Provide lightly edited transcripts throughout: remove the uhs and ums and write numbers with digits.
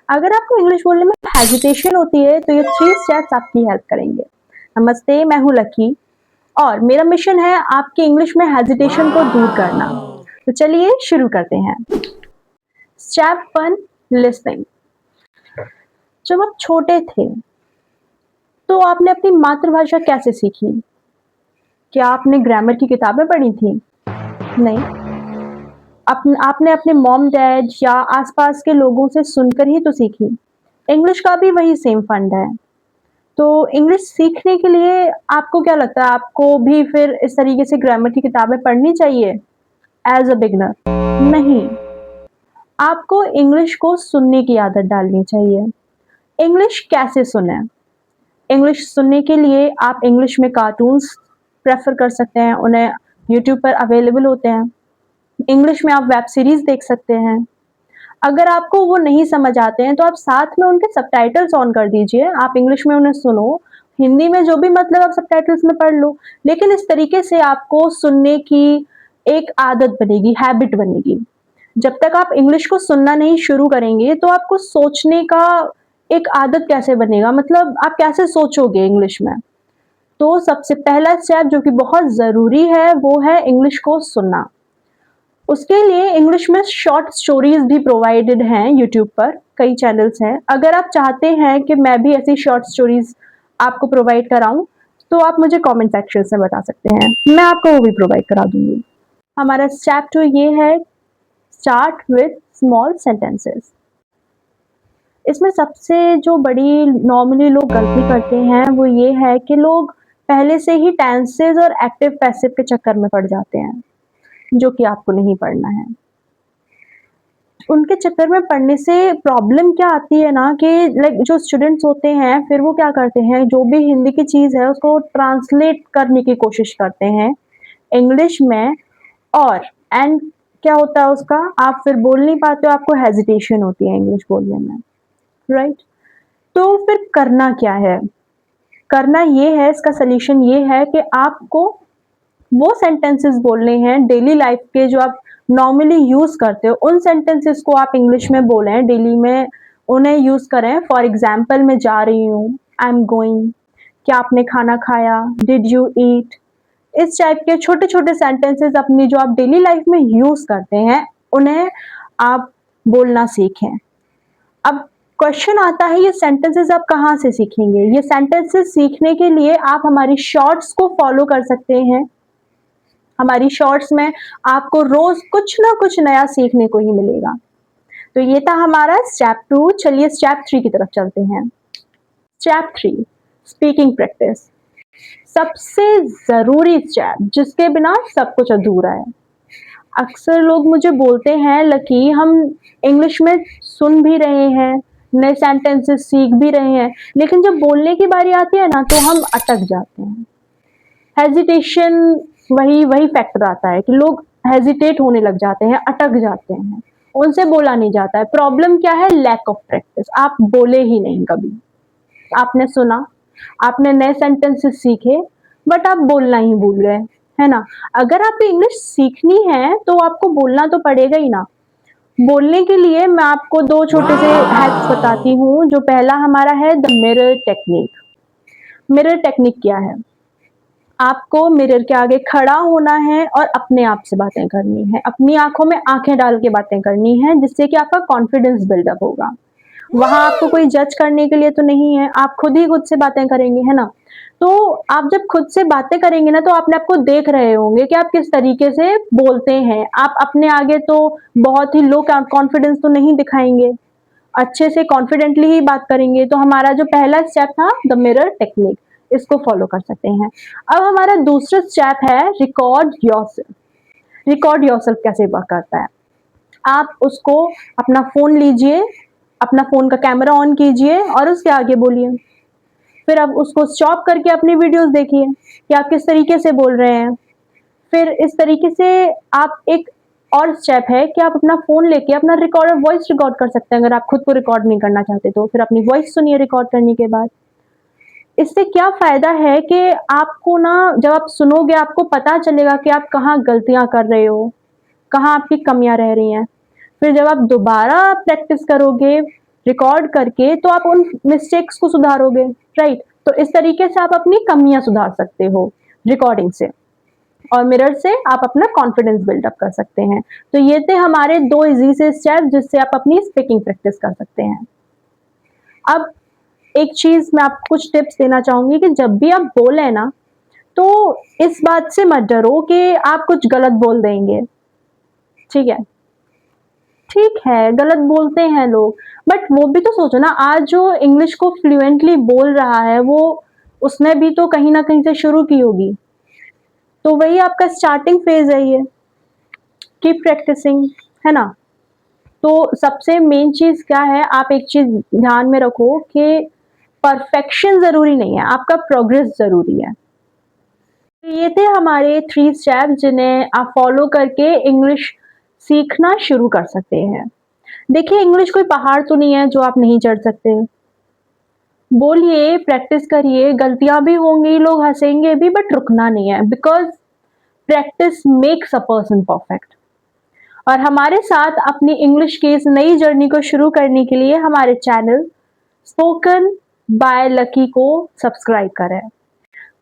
अगर आपको इंग्लिश बोलने में हेजिटेशन होती है तो ये 3 स्टेप्स आपकी हेल्प करेंगे। नमस्ते, मैं हूँ लकी और मेरा मिशन है आपकी इंग्लिश में हेजिटेशन को दूर करना। तो चलिए शुरू करते हैं। Step 1, listening. जब आप छोटे थे तो आपने अपनी मातृभाषा कैसे सीखी? क्या आपने ग्रामर की किताबें पढ़ी थी? नहीं, आपने अपने मॉम डैड या आसपास के लोगों से सुनकर ही तो सीखी। इंग्लिश का भी वही सेम फंड है। तो इंग्लिश सीखने के लिए आपको क्या लगता है, आपको भी फिर इस तरीके से ग्रामर की किताबें पढ़नी चाहिए एज अ बिगनर? नहीं, आपको इंग्लिश को सुनने की आदत डालनी चाहिए। इंग्लिश कैसे सुने? इंग्लिश सुनने के लिए आप इंग्लिश में कार्टून्स प्रेफर कर सकते हैं, उन्हें यूट्यूब पर अवेलेबल होते हैं। इंग्लिश में आप वेब सीरीज देख सकते हैं। अगर आपको वो नहीं समझ आते हैं तो आप साथ में उनके सबटाइटल्स ऑन कर दीजिए, आप इंग्लिश में उन्हें सुनो, हिंदी में जो भी मतलब आप सबटाइटल्स में पढ़ लो। लेकिन इस तरीके से आपको सुनने की एक आदत बनेगी, हैबिट बनेगी। जब तक आप इंग्लिश को सुनना नहीं शुरू करेंगे तो आपको सोचने का एक आदत कैसे बनेगा, मतलब आप कैसे सोचोगे इंग्लिश में? तो सबसे पहला स्टेप जो कि बहुत ज़रूरी है वो है इंग्लिश को सुनना। उसके लिए इंग्लिश में शॉर्ट स्टोरीज भी प्रोवाइडेड हैं यूट्यूब पर, कई चैनल्स हैं। अगर आप चाहते हैं कि मैं भी ऐसी शॉर्ट स्टोरीज आपको प्रोवाइड कराऊं तो आप मुझे कमेंट सेक्शन में बता सकते हैं, मैं आपको वो भी प्रोवाइड करा दूंगी। हमारा स्टेप 2 ये है, स्टार्ट विद स्मॉल सेंटेंसेस। इसमें सबसे जो बड़ी नॉर्मली लोग गलती करते हैं वो ये है कि लोग पहले से ही टेंसेस और एक्टिव पैसिव के चक्कर में पड़ जाते हैं, जो कि आपको नहीं पढ़ना है। उनके चक्कर में पढ़ने से प्रॉब्लम क्या आती है ना कि लाइक जो स्टूडेंट्स होते हैं फिर वो क्या करते हैं, जो भी हिंदी की चीज़ है उसको ट्रांसलेट करने की कोशिश करते हैं इंग्लिश में, और एंड क्या होता है उसका, आप फिर बोल नहीं पाते हो, आपको हेजिटेशन होती है इंग्लिश बोलने में, राइट? तो फिर करना क्या है? करना ये है, इसका सॉल्यूशन ये है कि आपको वो सेंटेंसेस बोलने हैं डेली लाइफ के जो आप नॉर्मली यूज करते हो, उन सेंटेंसेस को आप इंग्लिश में बोलें, डेली में उन्हें यूज करें। फॉर एग्जाम्पल, मैं जा रही हूँ, आई एम गोइंग, क्या आपने खाना खाया, डिड यू ईट। इस टाइप के छोटे छोटे सेंटेंसेस अपनी जो आप डेली लाइफ में यूज करते हैं उन्हें आप बोलना सीखें। अब क्वेश्चन आता है, ये सेंटेंसेस आप कहाँ से सीखेंगे? ये सेंटेंसेस सीखने के लिए आप हमारी शॉर्ट्स को फॉलो कर सकते हैं। हमारी शॉर्ट्स में आपको रोज कुछ ना कुछ नया सीखने को ही मिलेगा। तो ये था हमारा स्टेप 2। चलिए स्टेप 3 की तरफ चलते हैं। Step 3, speaking practice. सबसे जरूरी स्टेप जिसके बिना सब कुछ अधूरा है। अक्सर लोग मुझे बोलते हैं, लकी हम इंग्लिश में सुन भी रहे हैं, नए सेंटेंसेस सीख भी रहे हैं, लेकिन जब बोलने की बारी आती है ना तो हम अटक जाते हैं। हेजिटेशन, वही वही फैक्टर आता है कि लोग हेजिटेट होने लग जाते हैं, अटक जाते हैं, उनसे बोला नहीं जाता है। प्रॉब्लम क्या है? Lack of practice. आप बोले ही नहीं कभी, आपने सुना, आपने नए सेंटेंसेस सीखे, बट आप बोलना ही भूल गए, है ना? अगर आपको इंग्लिश सीखनी है तो आपको बोलना तो पड़ेगा ही ना। बोलने के लिए मैं आपको दो छोटे से हैक्स बताती हूँ। जो पहला हमारा है the mirror technique. Mirror technique क्या है? आपको मिरर के आगे खड़ा होना है और अपने आप से बातें करनी है, अपनी आंखों में आंखें डाल के बातें करनी है, जिससे कि आपका कॉन्फिडेंस बिल्डअप होगा। वहां आपको कोई जज करने के लिए तो नहीं है, आप खुद ही खुद से बातें करेंगे, है ना? तो आप जब खुद से बातें करेंगे ना तो अपने आप को देख रहे होंगे कि आप किस तरीके से बोलते हैं। आप अपने आगे तो बहुत ही लो कॉन्फिडेंस तो नहीं दिखाएंगे, अच्छे से कॉन्फिडेंटली ही बात करेंगे। तो हमारा जो पहला स्टेप था द मिरर टेक्निक, इसको फॉलो कर सकते हैं। अब हमारा दूसरा स्टेप है रिकॉर्ड योरसेल्फ। रिकॉर्ड योरसेल्फ कैसे वर्क करता है? आप उसको अपना फोन लीजिए, अपना फोन का कैमरा ऑन कीजिए और उसके आगे बोलिए। फिर आप उसको स्टॉप करके अपनी वीडियोस देखिए कि आप किस तरीके से बोल रहे हैं। फिर इस तरीके से आप एक और स्टेप है कि आप अपना फ़ोन लेके अपना रिकॉर्डर वॉइस रिकॉर्ड कर सकते हैं। अगर आप खुद को रिकॉर्ड नहीं करना चाहते तो फिर अपनी वॉइस सुनिए रिकॉर्ड करने के बाद। इससे क्या फ़ायदा है कि आपको ना, जब आप सुनोगे आपको पता चलेगा कि आप कहाँ गलतियाँ कर रहे हो, कहाँ आपकी कमियाँ रह रही हैं। फिर जब आप दोबारा प्रैक्टिस करोगे रिकॉर्ड करके तो आप उन मिस्टेक्स को सुधारोगे, राइट? तो इस तरीके से आप अपनी कमियाँ सुधार सकते हो रिकॉर्डिंग से, और मिरर से आप अपना कॉन्फिडेंस बिल्डअप कर सकते हैं। तो ये थे हमारे 2 ईज़ी से स्टेप जिससे आप अपनी स्पीकिंग प्रैक्टिस कर सकते हैं। अब एक चीज़ मैं आपको कुछ टिप्स देना चाहूँगी कि जब भी आप बोलें ना, तो इस बात से मत डरो कि आप कुछ गलत बोल देंगे, ठीक है? ठीक है, गलत बोलते हैं लोग, बट वो भी तो सोचो ना, आज जो इंग्लिश को फ्लुएंटली बोल रहा है, वो उसने भी तो कहीं न कहीं से शुरू की होगी। तो वही आपका स्टार्टिंग फेज़ है ये, कीप प्रैक्टिसिंग, है ना? तो सबसे मेन चीज़ क्या है, आप एक चीज़ ध्यान में रखो कि परफेक्शन ज़रूरी नहीं है, आपका प्रोग्रेस ज़रूरी है। तो ये थे हमारे 3 स्टेप जिन्हें आप फॉलो करके इंग्लिश सीखना शुरू कर सकते हैं। देखिए, इंग्लिश कोई पहाड़ तो नहीं है जो आप नहीं चढ़ सकते। बोलिए, प्रैक्टिस करिए, गलतियाँ भी होंगी, लोग हँसेंगे भी, बट रुकना नहीं है, because practice makes a person perfect. और हमारे साथ अपनी इंग्लिश की इस नई जर्नी को शुरू करने के लिए हमारे चैनल स्पोकन बाय लकी को सब्सक्राइब करें।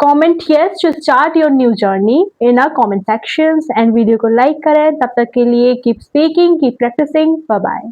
Comment yes to start your new journey in our comment sections and video को लाइक करें। तब तक के लिए keep speaking, keep practising, bye bye.